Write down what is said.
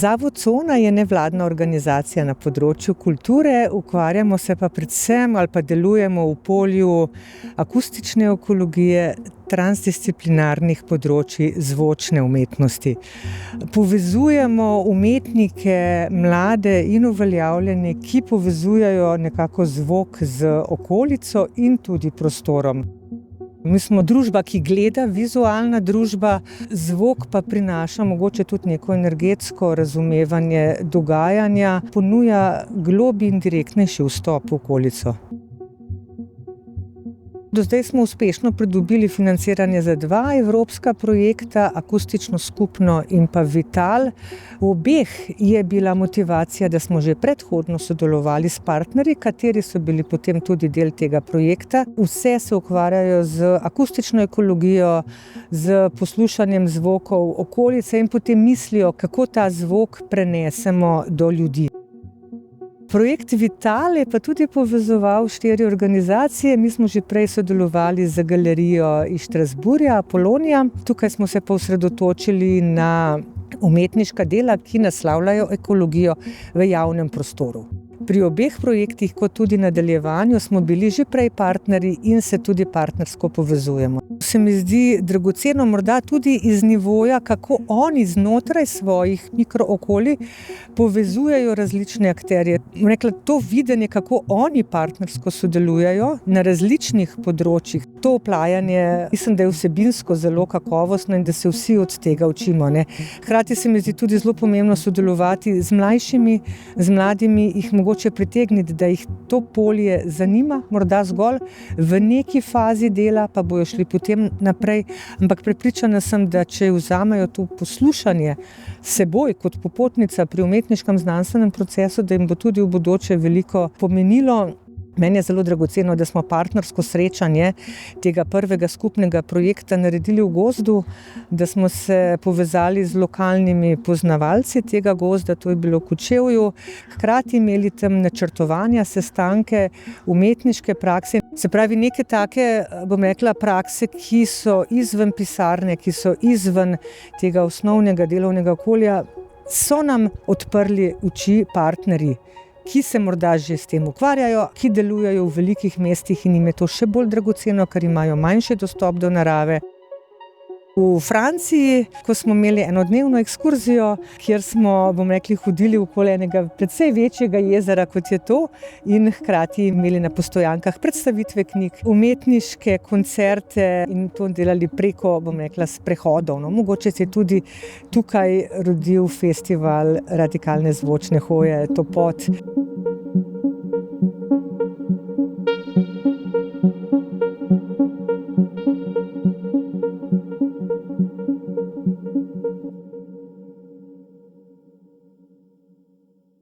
Zavod Cona je nevladna organizacija na področju kulture, ukvarjamo se pa predvsem ali pa delujemo v polju akustične ekologije, transdisciplinarnih področij zvočne umetnosti. Povezujemo umetnike, mlade in uveljavljene, ki povezujejo nekako zvok z okolico in tudi prostorom. Mi smo družba, ki gleda, vizualna družba, zvok pa prinaša mogoče tudi neko energetsko razumevanje dogajanja, ponuja globlji in direktnejši vstop v okolico. Do zdaj smo uspešno pridobili financiranje za 2 evropska projekta, Akustično skupno in pa Vital. V obeh je bila motivacija, da smo že predhodno sodelovali s partnerji, kateri so bili potem tudi del tega projekta. Vse se ukvarjajo z akustično ekologijo, z poslušanjem zvokov okolice in potem mislijo, kako ta zvok prenesemo do ljudi. Projekt Vital je pa tudi povezoval 4 organizacije. Mi smo že prej sodelovali z galerijo iz Strasbourga, Apolonija. Tukaj smo se pa osredotočili na umetniška dela, ki naslavljajo ekologijo v javnem prostoru. Pri obeh projektih, kot tudi nadaljevanju, smo bili že prej partnerji in se tudi partnersko povezujemo. Se mi zdi dragoceno morda tudi iz nivoja, kako oni znotraj svojih mikrookolij povezujejo različne akterje. Rekla, to videnje, kako oni partnersko sodelujejo na različnih področjih, to oplajanje, mislim, da je vsebinsko zelo kakovostno in da se vsi od tega učimo, ne. Hkrati se mi zdi tudi zelo pomembno sodelovati z mlajšimi, z mladimi, jih mogoče pritegniti, da jih to polje zanima, morda zgolj v neki fazi dela, pa bojo šli potem naprej. Ampak prepričana sem, da če vzamejo to poslušanje seboj kot popotnica pri umetniškem znanstvenem procesu, da jim bo tudi v bodoče veliko pomenilo. Meni je zelo dragoceno, da smo partnersko srečanje tega prvega skupnega projekta naredili v gozdu, da smo se povezali z lokalnimi poznavalci tega gozda, to je bilo v Kočevju, hkrati imeli tam načrtovanja, sestanke, umetniške prakse. Se pravi, neke take, bom rekla, prakse, ki so izven pisarne, ki so izven tega osnovnega delovnega okolja, so nam odprli oči partnerji, ki se morda že s tem ukvarjajo, ki delujejo v velikih mestih in jim je to še bolj dragoceno, ker imajo manjši dostop do narave. V Franciji, ko smo imeli enodnevno ekskurzijo, kjer smo, bom rekli, hodili okoli enega precej večjega jezera, kot je to, in hkrati imeli na postojankah predstavitve knjig, umetniške koncerte in to delali preko, bom rekla, sprehodov. No, mogoče se je tudi tukaj rodil festival radikalne zvočne hoje Topot.